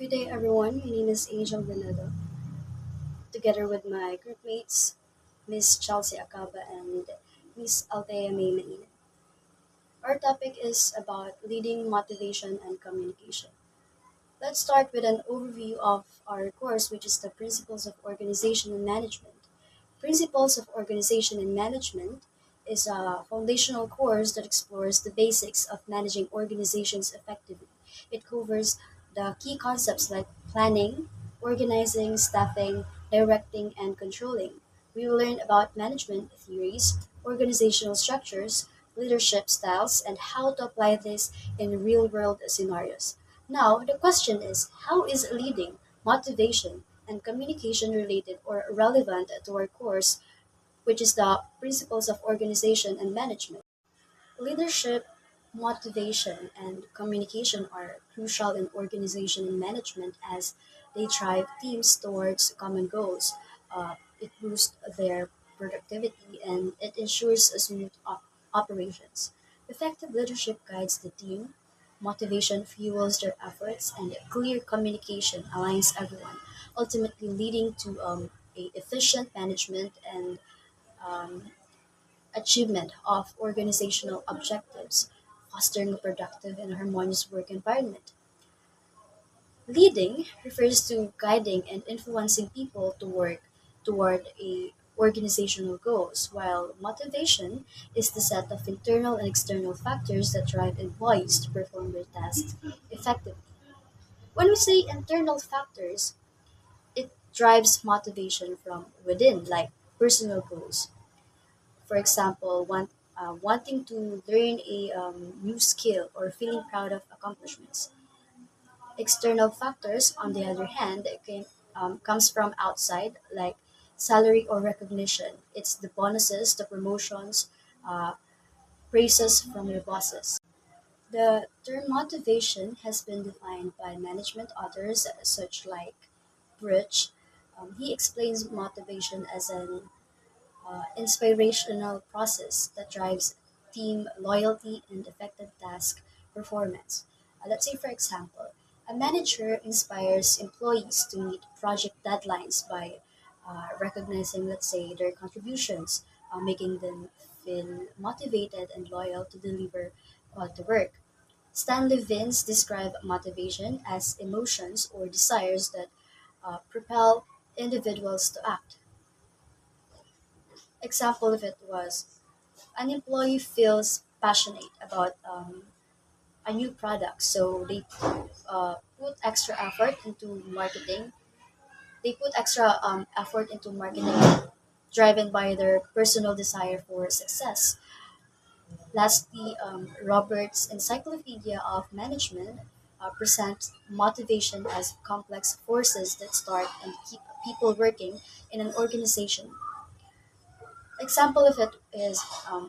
Good day, everyone. My name is Angel Venedo, together with my groupmates, Miss Chelsea Acaba and Miss Althea May Maine. Our topic is about leading, motivation, and communication. Let's start with an overview of our course, which is the Principles of Organization and Management. Principles of Organization and Management is a foundational course that explores the basics of managing organizations effectively. It covers the key concepts like planning, organizing, staffing, directing, and controlling. We will learn about management theories, organizational structures, leadership styles, and how to apply this in real world scenarios. Now, the question is, how is leading, motivation, and communication related or relevant to our course, which is the Principles of Organization and Management? Leadership, motivation, and communication are crucial in organization and management as they drive teams towards common goals. It boosts their productivity and it ensures a smooth operations. Effective leadership guides the team, motivation fuels their efforts, and clear communication aligns everyone, ultimately leading to a efficient management and um, achievement of organizational objectives, fostering a productive and harmonious work environment. Leading refers to guiding and influencing people to work toward a organizational goals, while motivation is the set of internal and external factors that drive employees to perform their tasks effectively. When we say internal factors, it drives motivation from within, like personal goals. For example, wanting to learn a new skill or feeling proud of accomplishments. External factors, on the other hand, comes from outside, like salary or recognition. It's the bonuses, the promotions, uh, praises from your bosses. The term motivation has been defined by management authors such like Bridge. He explains motivation as an inspirational process that drives team loyalty and effective task performance. Let's say, for example, a manager inspires employees to meet project deadlines by recognizing, let's say, their contributions, making them feel motivated and loyal to deliver quality work. Stanley Vince described motivation as emotions or desires that propel individuals to act. Example of it was an employee feels passionate about a new product, so they put extra effort into marketing. They put extra effort into marketing, driven by their personal desire for success. Lastly, Robert's Encyclopedia of Management presents motivation as complex forces that start and keep people working in an organization. Example of it is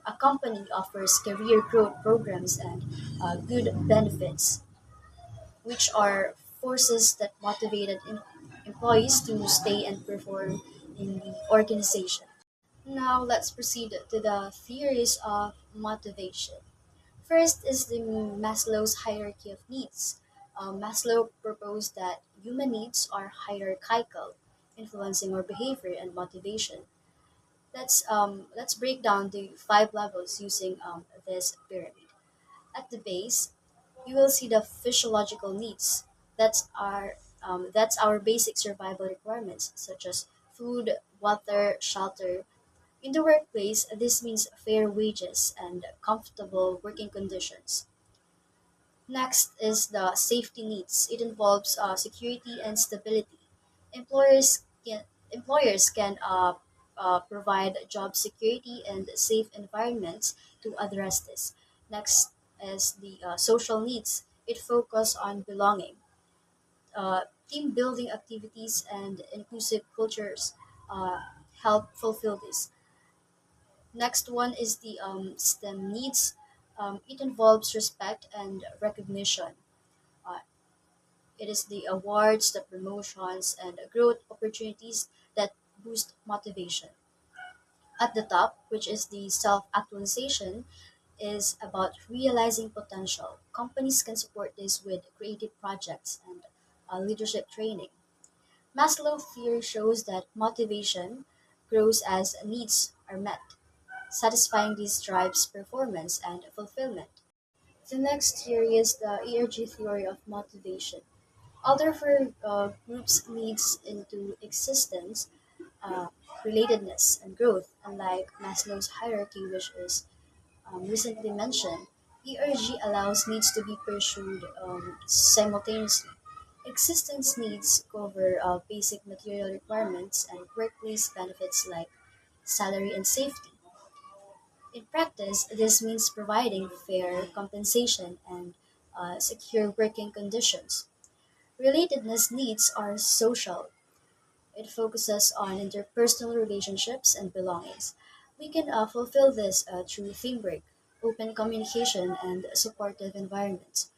a company offers career growth programs and good benefits, which are forces that motivated employees to stay and perform in the organization. Now let's proceed to the theories of motivation. First is the Maslow's hierarchy of needs. Maslow proposed that human needs are hierarchical, influencing our behavior and motivation. Let's break down the five levels using this pyramid. At the base, you will see the physiological needs. That's our basic survival requirements, such as food, water, shelter. In the workplace, this means fair wages and comfortable working conditions. Next is the safety needs. It involves security and stability. Employers can provide job security and safe environments to address this. Next is the social needs. It focuses on belonging, team building activities, and inclusive cultures uh, help fulfill this. Next one is the STEM needs. It involves respect and recognition. Uh, It is the awards, the promotions, and growth opportunities that boost motivation. At the top, which is the self actualization, is about realizing potential. Companies can support this with creative projects and leadership training. Maslow theory shows that motivation grows as needs are met. Satisfying these drives performance and fulfillment. The next theory is the ERG theory of motivation. Although for groups needs into existence, uh, relatedness, and growth, unlike Maslow's hierarchy, which is recently mentioned, ERG allows needs to be pursued simultaneously. Existence needs cover basic material requirements and workplace benefits like salary and safety. In practice, this means providing fair compensation and secure working conditions. Relatedness needs are social. It focuses on interpersonal relationships and belongings. We can fulfill this through teamwork, open communication, and supportive environments.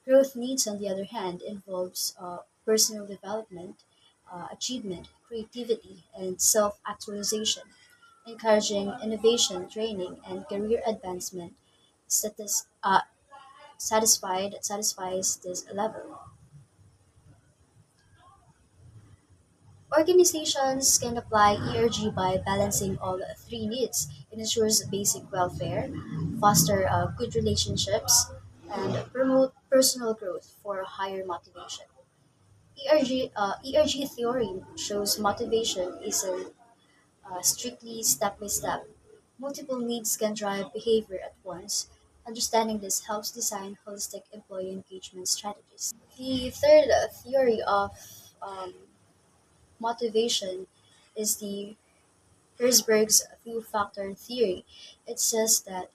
Growth needs, on the other hand, involves personal development, achievement, creativity, and self actualization, encouraging innovation, training, and career advancement. Satisfies this level. Organizations can apply ERG by balancing all three needs. It ensures basic welfare, foster good relationships, and promote personal growth for higher motivation. ERG theory shows motivation isn't strictly step by step. Multiple needs can drive behavior at once. Understanding this helps design holistic employee engagement strategies. The third theory of um, motivation is the Herzberg's few-factor theory. It says that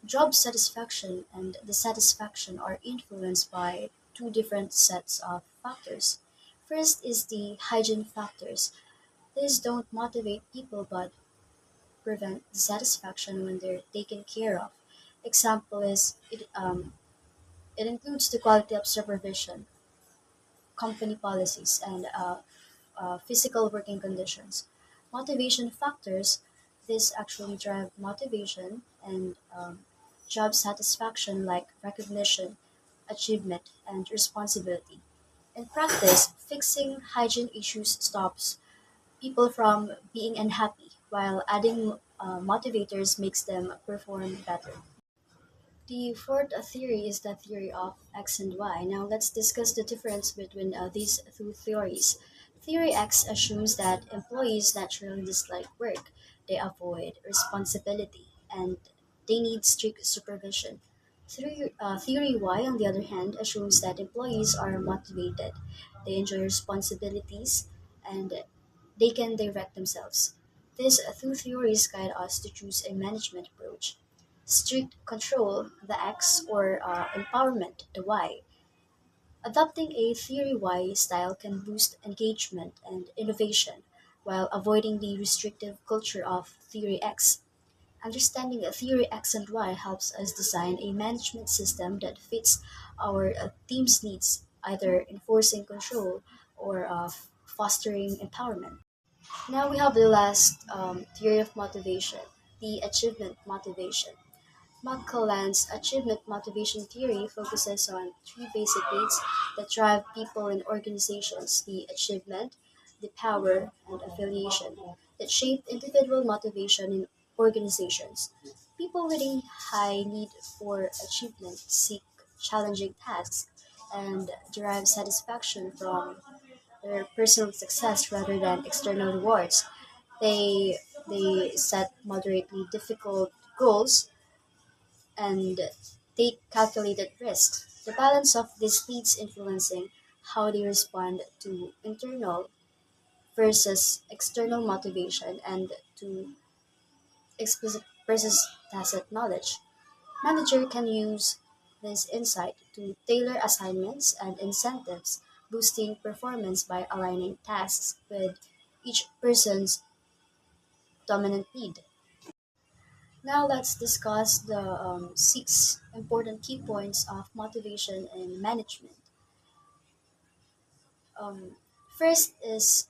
job satisfaction and dissatisfaction are influenced by two different sets of factors. First is the hygiene factors. These don't motivate people but prevent dissatisfaction when they're taken care of. Example is it includes the quality of supervision, company policies, and physical working conditions. Motivation factors, this actually drive motivation and job satisfaction like recognition, achievement, and responsibility. In practice, fixing hygiene issues stops people from being unhappy, while adding motivators makes them perform better. The fourth theory is the theory of X and Y. Now let's discuss the difference between these two theories. Theory X assumes that employees naturally dislike work, they avoid responsibility, and they need strict supervision. Theory Y, on the other hand, assumes that employees are motivated, they enjoy responsibilities, and they can direct themselves. These two theories guide us to choose a management approach. Strict control, the X, or empowerment, the Y. Adopting a Theory Y style can boost engagement and innovation, while avoiding the restrictive culture of Theory X. Understanding a Theory X and Y helps us design a management system that fits our team's needs, either enforcing control or fostering empowerment. Now we have the last theory of motivation, the achievement motivation. McClelland's achievement motivation theory focuses on three basic needs that drive people in organizations: the achievement, the power, and affiliation that shape individual motivation in organizations. People with a high need for achievement seek challenging tasks and derive satisfaction from their personal success rather than external rewards. They they set moderately difficult goals and take calculated risks. The balance of these needs influencing how they respond to internal versus external motivation and to explicit versus tacit knowledge. Manager can use this insight to tailor assignments and incentives, boosting performance by aligning tasks with each person's dominant need. Now let's discuss the six important key points of motivation and management. Um, First is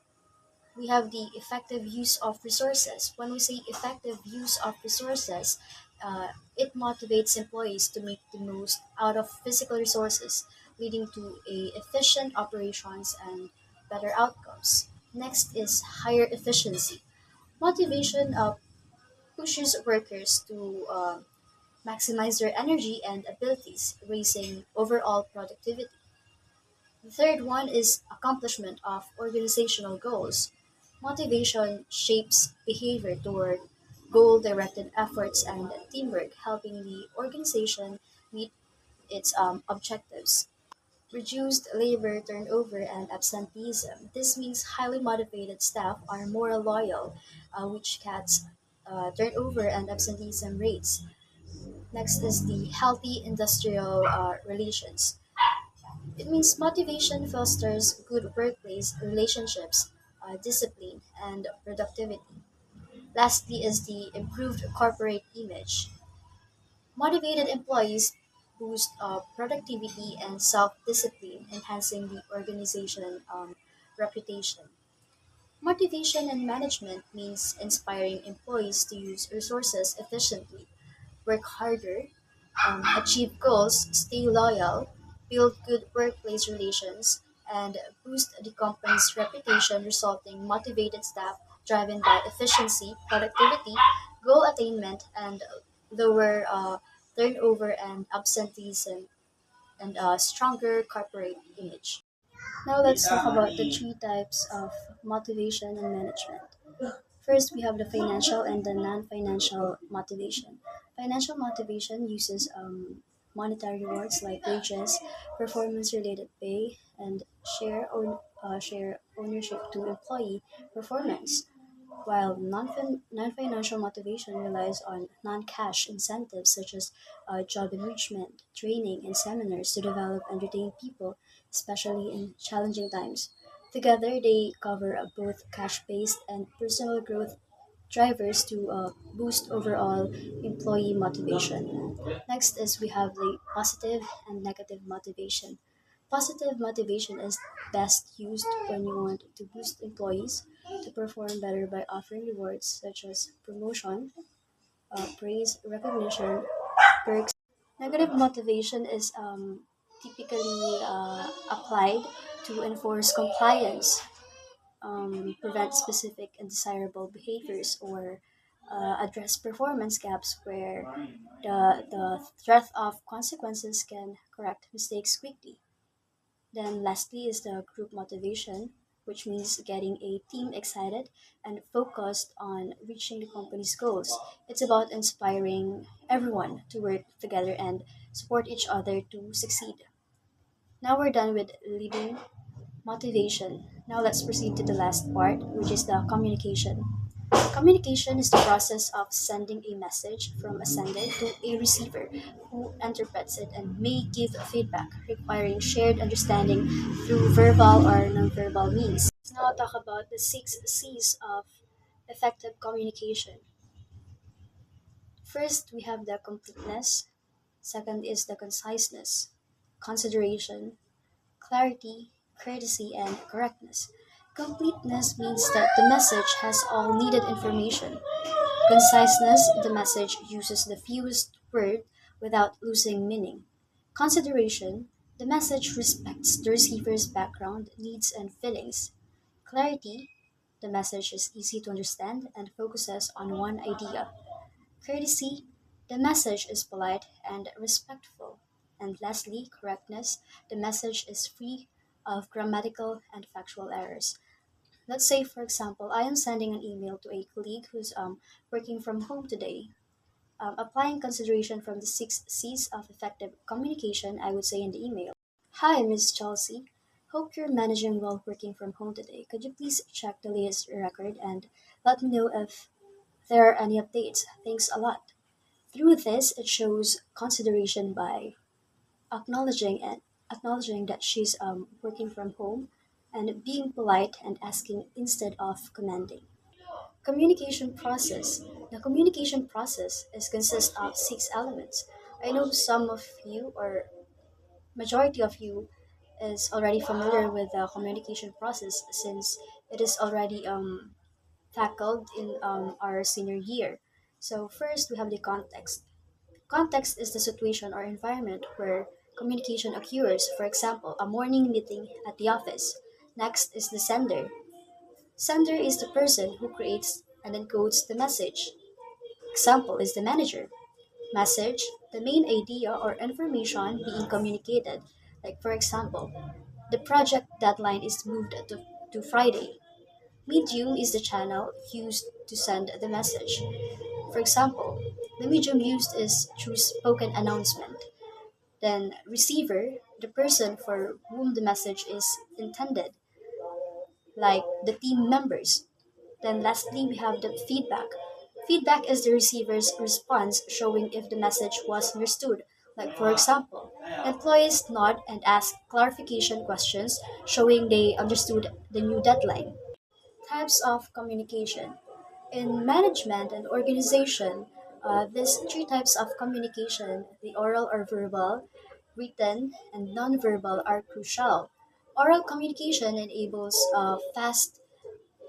we have the effective use of resources. When we say effective use of resources, it motivates employees to make the most out of physical resources leading to a efficient operations and better outcomes. Next is higher efficiency. Motivation pushes workers to maximize their energy and abilities, raising overall productivity. The third one is accomplishment of organizational goals. Motivation shapes behavior toward goal directed efforts and teamwork, helping the organization meet its objectives. Reduced labor turnover and absenteeism. This means highly motivated staff are more loyal, which cuts turnover and absenteeism rates. Next is the healthy industrial relations. It means motivation fosters good workplace relationships, discipline, and productivity. Lastly, is the improved corporate image. Motivated employees boost productivity and self discipline, enhancing the organization reputation. Motivation and management means inspiring employees to use resources efficiently, work harder, achieve goals, stay loyal, build good workplace relations, and boost the company's reputation, resulting motivated staff driven by efficiency, productivity, goal attainment, and lower turnover and absenteeism, and a stronger corporate image. Now let's talk about the three types of motivation and management. First, we have the financial and the non-financial motivation. Financial motivation uses monetary rewards like wages, performance-related pay, and share ownership to employee performance. While non-financial motivation relies on non-cash incentives such as job enrichment, training, and seminars to develop and retain people, especially in challenging times. Together, they cover both cash-based and personal growth drivers to boost overall employee motivation. Next is we have the positive and negative motivation. Positive motivation is best used when you want to boost employees to perform better by offering rewards such as promotion, praise, recognition, perks. Negative motivation is typically applied to enforce compliance, prevent specific undesirable behaviors, or address performance gaps where the threat of consequences can correct mistakes quickly. Then, lastly, is the group motivation, which means getting a team excited and focused on reaching the company's goals. It's about inspiring everyone to work together and support each other to succeed. Now we're done with leading motivation. Now let's proceed to the last part, which is the communication. Communication is the process of sending a message from a sender to a receiver who interprets it and may give feedback, requiring shared understanding through verbal or nonverbal means. Let's now talk about the six C's of effective communication. First, we have the completeness. Second is the conciseness, consideration, clarity, courtesy, and correctness. Completeness means that the message has all needed information. Conciseness, the message uses the fewest word without losing meaning. Consideration, the message respects the receiver's background, needs, and feelings. Clarity, the message is easy to understand and focuses on one idea. Courtesy, the message is polite and respectful. And lastly, correctness, the message is free of grammatical and factual errors. Let's say, for example, I am sending an email to a colleague who's working from home today. Applying consideration from the six C's of effective communication, I would say in the email: Hi, Miss Chelsea. Hope you're managing well working from home today. Could you please check the latest record and let me know if there are any updates? Thanks a lot. Through this, it shows consideration by acknowledging and acknowledging that she's working from home and being polite and asking instead of commanding. Communication process. The communication process is consists of six elements. I know some of you or majority of you is already familiar with the communication process since it is already tackled in our senior year. So first we have the context. Context is the situation or environment where communication occurs. For example, a morning meeting at the office. Next is the sender. Sender is the person who creates and encodes the message. Example is the manager. Message, the main idea or information being communicated. Like for example, the project deadline is moved to Friday. Medium is the channel used to send the message. For example, the medium used is through spoken announcement. Then receiver, the person for whom the message is intended, like the team members. Then lastly, we have the feedback. Feedback is the receiver's response showing if the message was understood. Like for example, employees nod and ask clarification questions showing they understood the new deadline. Types of communication. In management and organization, these three types of communication, the oral or verbal, written, and nonverbal, are crucial. Oral communication enables fast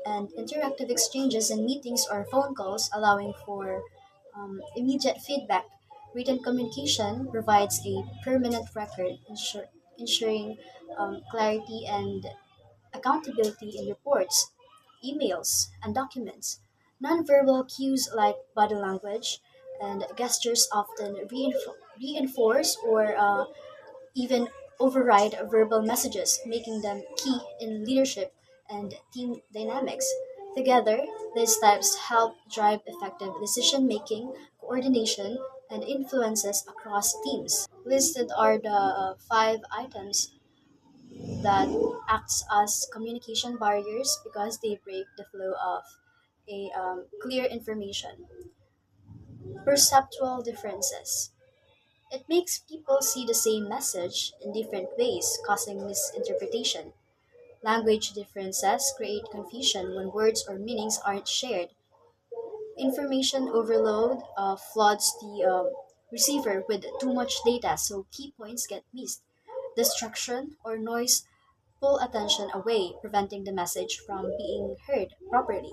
and interactive exchanges in meetings or phone calls, allowing for immediate feedback. Written communication provides a permanent record, ensuring clarity and accountability in reports, emails, and documents. Nonverbal cues like body language and gestures often reinforce or even override verbal messages, making them key in leadership and team dynamics. Together, these types help drive effective decision making, coordination, and influences across teams. Listed are the five items that acts as communication barriers because they break the flow of a clear information. Perceptual differences. It makes people see the same message in different ways, causing misinterpretation. Language differences create confusion when words or meanings aren't shared. Information overload floods the receiver with too much data, so key points get missed. Distraction or noise pull attention away, preventing the message from being heard properly.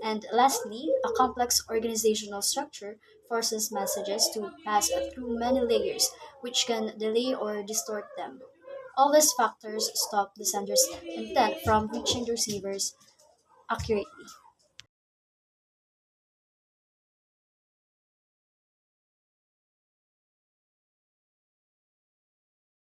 And lastly, a complex organizational structure forces messages to pass through many layers, which can delay or distort them. All these factors stop the sender's intent from reaching the receivers accurately.